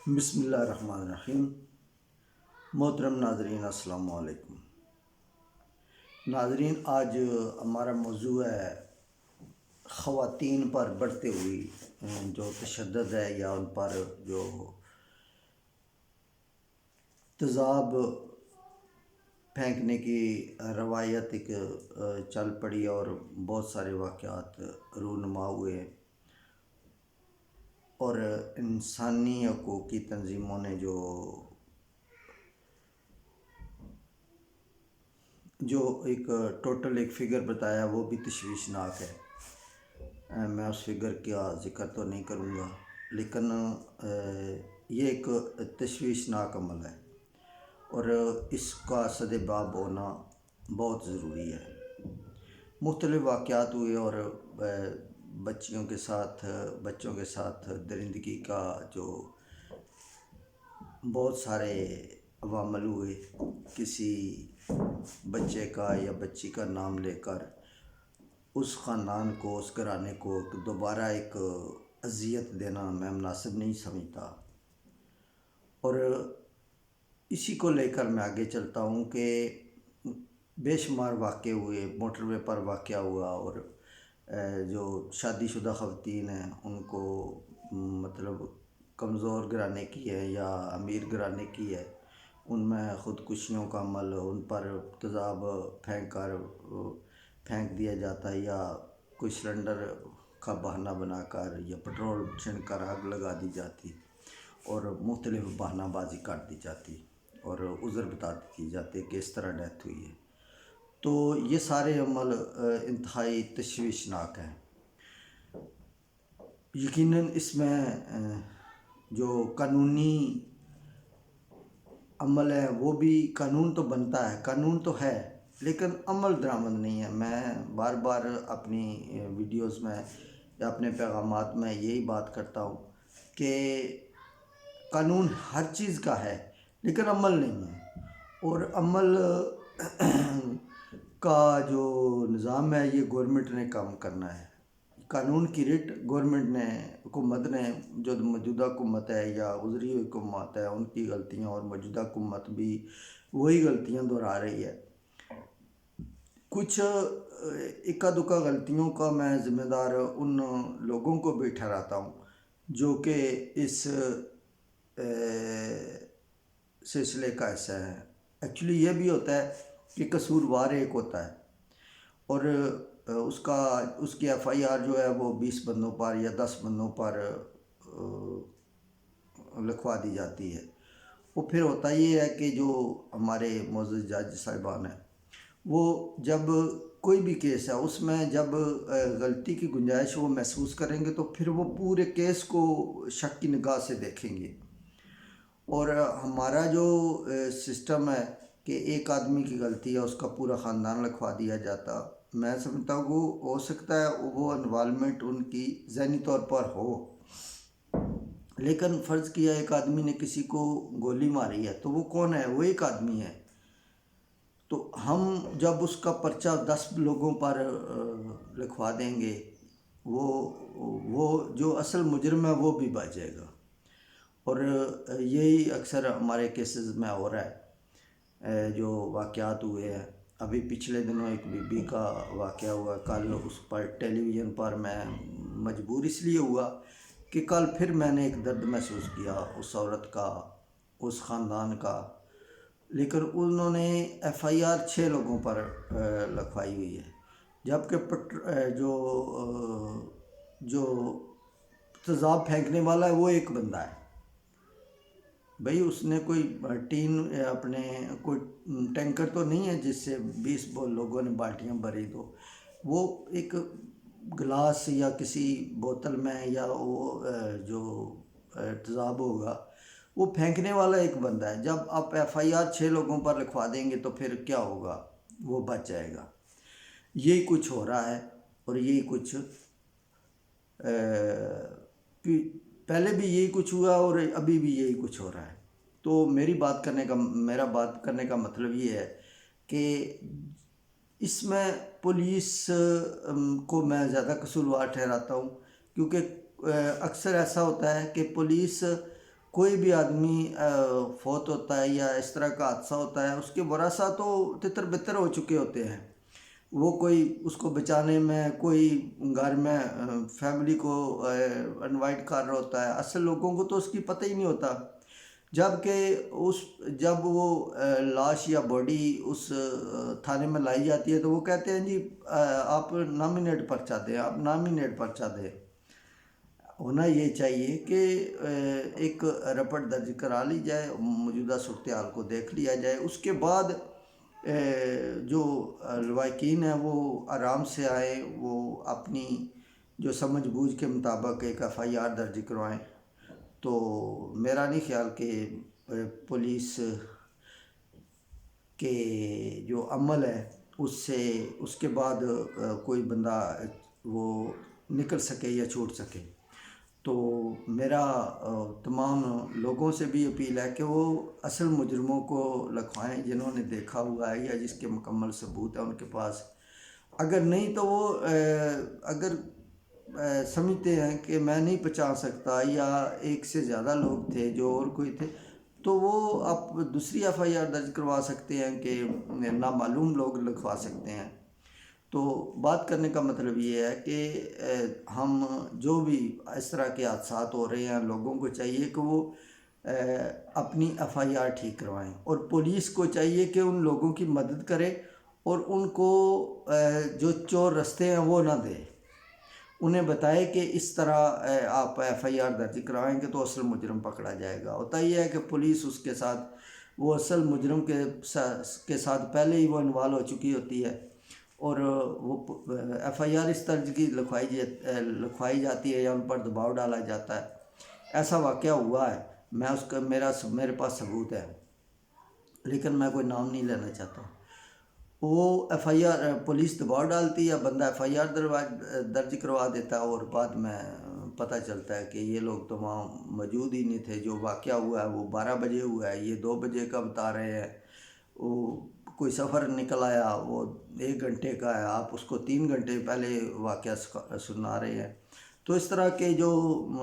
بسم اللہ الرحمن الرحیم۔ محترم ناظرین، السلام علیکم۔ ناظرین، آج ہمارا موضوع ہے خواتین پر بڑھتے ہوئی جو تشدد ہے یا ان پر جو تیزاب پھینکنے کی روایت ایک چل پڑی اور بہت سارے واقعات رونما ہوئے، اور انسانی حقوق کی تنظیموں نے جو ایک ٹوٹل ایک فگر بتایا وہ بھی تشویشناک ہے۔ میں اس فگر کا ذکر تو نہیں کروں گا، لیکن یہ ایک تشویشناک عمل ہے اور اس کا سدباب ہونا بہت ضروری ہے۔ مختلف واقعات ہوئے اور بچوں کے ساتھ درندگی کا جو بہت سارے عوامل ہوئے، کسی بچے کا یا بچی کا نام لے کر اس خاندان کو، اس گھرانے کو دوبارہ ایک اذیت دینا میں مناسب نہیں سمجھتا، اور اسی کو لے کر میں آگے چلتا ہوں کہ بے شمار واقعے ہوئے، موٹر وے پر واقعہ ہوا، اور جو شادی شدہ خواتین ہیں ان کو مطلب کمزور گھرانے کی ہے یا امیر گھرانے کی ہے، ان میں خودکشیوں کا عمل، ان پر تیزاب پھینک دیا جاتا ہے، یا کوئی سلنڈر کا بہانہ بنا کر یا پٹرول چھڑک کر آگ لگا دی جاتی اور مختلف بہانہ بازی کر دی جاتی اور عذر بتا دی جاتی کہ اس طرح ڈیتھ ہوئی ہے۔ تو یہ سارے عمل انتہائی تشویشناک ہیں۔ یقیناً اس میں جو قانونی عمل ہے وہ بھی، قانون تو بنتا ہے، قانون تو ہے، لیکن عمل درآمد نہیں ہے۔ میں بار بار اپنی ویڈیوز میں یا اپنے پیغامات میں یہی بات کرتا ہوں کہ قانون ہر چیز کا ہے لیکن عمل نہیں ہے، اور عمل کا جو نظام ہے یہ گورنمنٹ نے کام کرنا ہے۔ قانون کی رٹ گورنمنٹ نے، حکومت نے، جو موجودہ حکومت ہے یا گزری ہوئی حکومت ہے، ان کی غلطیاں، اور موجودہ حکومت بھی وہی غلطیاں دہرا رہی ہے۔ کچھ اکا دکا غلطیوں کا میں ذمہ دار ان لوگوں کو بھی ٹھہراتا ہوں جو کہ اس سلسلے کا حصہ ہے۔ ایکچولی یہ بھی ہوتا ہے کہ قصوروار ایک ہوتا ہے اور اس کی ایف آئی آر جو ہے وہ 20 بندوں پر یا 10 بندوں پر لکھوا دی جاتی ہے۔ وہ پھر ہوتا یہ ہے کہ جو ہمارے معزز جج صاحبان ہیں، وہ جب کوئی بھی کیس ہے اس میں جب غلطی کی گنجائش وہ محسوس کریں گے تو پھر وہ پورے کیس کو شک کی نگاہ سے دیکھیں گے، اور ہمارا جو سسٹم ہے کہ ایک آدمی کی غلطی ہے اس کا پورا خاندان لکھوا دیا جاتا، میں سمجھتا ہوں وہ ہو سکتا ہے وہ انوالومنٹ ان کی ذہنی طور پر ہو، لیکن فرض کیا ایک آدمی نے کسی کو گولی ماری ہے تو وہ کون ہے؟ وہ ایک آدمی ہے۔ تو ہم جب اس کا پرچہ 10 لوگوں پر لکھوا دیں گے، وہ جو اصل مجرم ہے وہ بھی بچ جائے گا، اور یہی اکثر ہمارے کیسز میں ہو رہا ہے۔ جو واقعات ہوئے ہیں، ابھی پچھلے دنوں ایک بی بی کا واقعہ ہوا، کل اس پر ٹیلی ویژن پر میں مجبور اس لیے ہوا کہ کل پھر میں نے ایک درد محسوس کیا اس عورت کا، اس خاندان کا، لیکن انہوں نے ایف آئی آر 6 لوگوں پر لکھوائی ہوئی ہے، جبکہ جو تیزاب پھینکنے والا ہے وہ ایک بندہ ہے۔ بھئی اس نے کوئی کوئی ٹینکر تو نہیں ہے جس سے 20 لوگوں نے بالٹیاں بھری، تو وہ ایک گلاس یا کسی بوتل میں، یا وہ جو تیزاب ہوگا وہ پھینکنے والا ایک بندہ ہے۔ جب آپ ایف آئی آر 6 لوگوں پر لکھوا دیں گے تو پھر کیا ہوگا؟ وہ بچ جائے گا۔ یہی کچھ ہو رہا ہے، اور یہی کچھ پہلے بھی یہی کچھ ہوا اور ابھی بھی یہی کچھ ہو رہا ہے۔ تو میرا بات کرنے کا مطلب یہ ہے کہ اس میں پولیس کو میں زیادہ قصوروار ٹھہراتا ہوں، کیونکہ اکثر ایسا ہوتا ہے کہ پولیس کوئی بھی آدمی فوت ہوتا ہے یا اس طرح کا حادثہ ہوتا ہے، اس کے ورثاء تو تتر بتر ہو چکے ہوتے ہیں، وہ کوئی اس کو بچانے میں کوئی گھر میں فیملی کو انوائٹ کر رہا ہوتا ہے، اصل لوگوں کو تو اس کی پتہ ہی نہیں ہوتا، جب وہ لاش یا باڈی اس تھانے میں لائی جاتی ہے تو وہ کہتے ہیں جی آپ نامینیٹ پرچہ دیں، آپ نامینیٹ پرچہ دیں۔ ہونا یہ چاہیے کہ ایک رپورٹ درج کرا لی جائے، موجودہ صورتحال کو دیکھ لیا جائے، اس کے بعد جو لواحقین ہیں وہ آرام سے آئیں، وہ اپنی جو سمجھ بوجھ کے مطابق ایک ایف آئی آر درج کروائیں۔ تو میرا نہیں خیال کہ پولیس کے جو عمل ہے اس کے بعد کوئی بندہ وہ نکل سکے یا چھوٹ سکے۔ تو میرا تمام لوگوں سے بھی اپیل ہے کہ وہ اصل مجرموں کو لکھوائیں، جنہوں نے دیکھا ہوا ہے یا جس کے مکمل ثبوت ہے ان کے پاس۔ اگر نہیں تو وہ اگر سمجھتے ہیں کہ میں نہیں پہچان سکتا یا ایک سے زیادہ لوگ تھے جو اور کوئی تھے، تو وہ آپ دوسری ایف آئی آر درج کروا سکتے ہیں کہ نامعلوم لوگ لکھوا سکتے ہیں۔ تو بات کرنے کا مطلب یہ ہے کہ ہم جو بھی اس طرح کے حادثات ہو رہے ہیں، لوگوں کو چاہیے کہ وہ اپنی ایف آئی آر ٹھیک کروائیں، اور پولیس کو چاہیے کہ ان لوگوں کی مدد کرے اور ان کو جو چور رستے ہیں وہ نہ دے، انہیں بتائے کہ اس طرح آپ ایف آئی آر درج کروائیں گے تو اصل مجرم پکڑا جائے گا۔ ہوتا یہ ہے کہ پولیس اس کے ساتھ وہ اصل مجرم کے ساتھ پہلے ہی وہ انوالو ہو چکی ہوتی ہے، اور وہ ایف آئی آر اس طرح کی لکھوائی جاتی ہے یا ان پر دباؤ ڈالا جاتا ہے۔ ایسا واقعہ ہوا ہے، میں اس کا میرے پاس ثبوت ہے، لیکن میں کوئی نام نہیں لینا چاہتا۔ وہ ایف آئی آر پولیس دباؤ ڈالتی ہے، بندہ ایف آئی آر درج کروا دیتا ہے، اور بعد میں پتہ چلتا ہے کہ یہ لوگ تو وہاں موجود ہی نہیں تھے، جو واقعہ ہوا ہے وہ 12 بجے ہوا ہے، یہ 2 بجے کا بتا رہے ہیں، وہ کوئی سفر نکل آیا وہ 1 گھنٹے کا ہے، آپ اس کو 3 گھنٹے پہلے واقعہ سنا رہے ہیں۔ تو اس طرح کے جو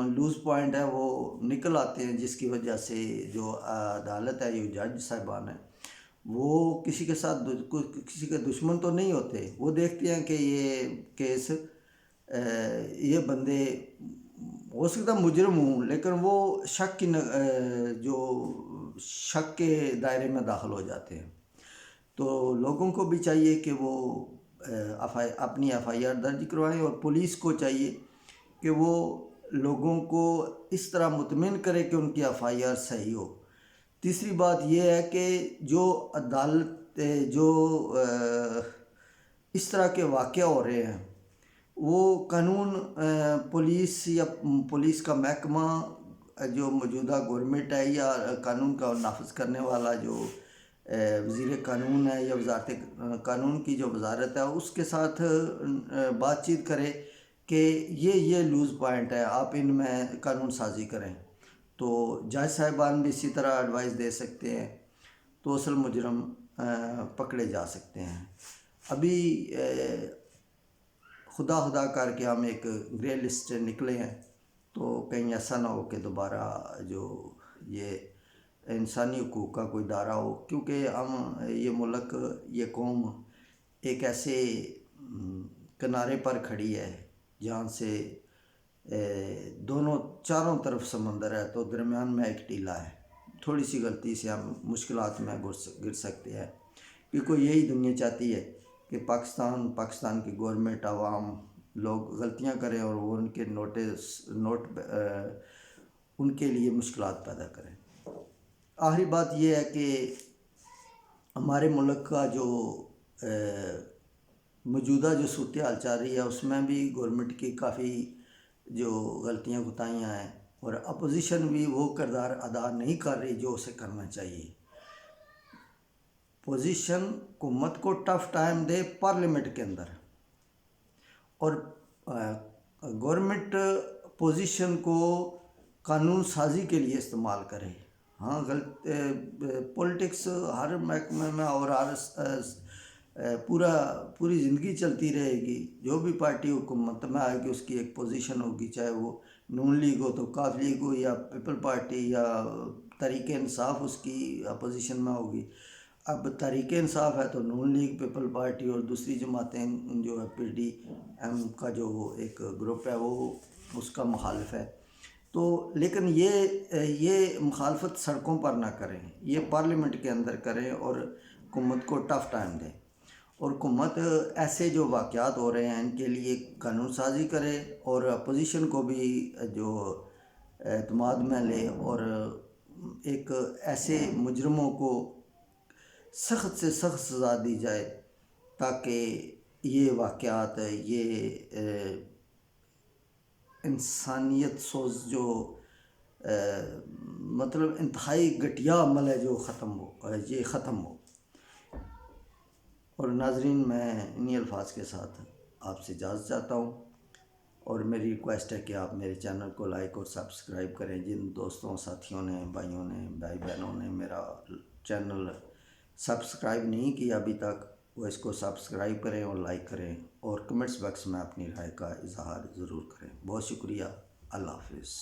لوز پوائنٹ ہیں وہ نکل آتے ہیں، جس کی وجہ سے جو عدالت ہے، جو جج صاحبان ہیں، وہ کسی کے دشمن تو نہیں ہوتے، وہ دیکھتے ہیں کہ یہ کیس یہ بندے ہو سکتا مجرم ہوں، لیکن وہ شک کے دائرے میں داخل ہو جاتے ہیں۔ تو لوگوں کو بھی چاہیے کہ وہ اپنی ایف آئی آر درج کروائیں، اور پولیس کو چاہیے کہ وہ لوگوں کو اس طرح مطمئن کرے کہ ان کی ایف آئی آر صحیح ہو۔ تیسری بات یہ ہے کہ جو عدالت جو اس طرح کے واقعہ ہو رہے ہیں، وہ قانون پولیس یا پولیس کا محکمہ جو موجودہ گورنمنٹ ہے یا قانون کا نافذ کرنے والا جو وزیر قانون ہے یا وزارت قانون کی جو وزارت ہے، اس کے ساتھ بات چیت کرے کہ یہ لوز پوائنٹ ہے، آپ ان میں قانون سازی کریں۔ تو جج صاحبان بھی اسی طرح ایڈوائز دے سکتے ہیں، تو اصل مجرم پکڑے جا سکتے ہیں۔ ابھی خدا کر کے ہم ایک گرے لسٹ نکلے ہیں، تو کہیں ایسا نہ ہو کہ دوبارہ جو یہ انسانی حقوق کا کوئی دائرہ ہو، کیونکہ ہم یہ ملک یہ قوم ایک ایسے کنارے پر کھڑی ہے جہاں سے چاروں طرف سمندر ہے، تو درمیان میں ایک ٹیلہ ہے، تھوڑی سی غلطی سے ہم مشکلات میں گر سکتے ہیں، کیونکہ یہی دنیا چاہتی ہے کہ پاکستان کی گورنمنٹ، عوام لوگ غلطیاں کریں اور وہ ان کے نوٹ ان کے لیے مشکلات پیدا کریں۔ آخری بات یہ ہے کہ ہمارے ملک کا جو موجودہ جو صورتحال چل رہی ہے، اس میں بھی گورنمنٹ کی کافی جو غلطیاں کوتاہیاں ہیں، اور اپوزیشن بھی وہ کردار ادا نہیں کر رہی جو اسے کرنا چاہیے۔ پوزیشن حکومت کو ٹف ٹائم دے پارلیمنٹ کے اندر، اور گورنمنٹ پوزیشن کو قانون سازی کے لیے استعمال کرے۔ ہاں، پولیٹکس ہر محکمے میں اور پوری زندگی چلتی رہے گی، جو بھی پارٹی حکومت میں آئے گی اس کی ایک پوزیشن ہوگی، چاہے وہ نون لیگ ہو تو کاف لیگ ہو یا پیپل پارٹی یا تحریک انصاف اس کی اپوزیشن میں ہوگی. اب تحریک انصاف ہے تو نون لیگ، پیپل پارٹی اور دوسری جماعتیں جو ہے پی ڈی ایم کا جو ایک گروپ ہے وہ اس کا مخالف ہے. تو لیکن یہ مخالفت سڑکوں پر نہ کریں، یہ پارلیمنٹ کے اندر کریں اور حکومت کو ٹف ٹائم دیں. اور حکومت ایسے جو واقعات ہو رہے ہیں ان کے لیے قانون سازی کرے اور اپوزیشن کو بھی جو اعتماد میں لے اور ایک ایسے مجرموں کو سخت سے سخت سزا دی جائے تاکہ یہ واقعات، یہ انسانیت سوز جو مطلب انتہائی گھٹیا عمل ہے جو یہ ختم ہو. اور ناظرین، میں انہی الفاظ کے ساتھ آپ سے اجازت چاہتا ہوں اور میری ریکویسٹ ہے کہ آپ میرے چینل کو لائک اور سبسکرائب کریں. جن دوستوں، ساتھیوں نے، بھائیوں نے، بھائی بہنوں نے میرا چینل سبسکرائب نہیں کیا ابھی تک، وہ اس کو سبسکرائب کریں اور لائک کریں اور کمنٹس باکس میں اپنی رائے کا اظہار ضرور کریں. بہت شکریہ. اللہ حافظ.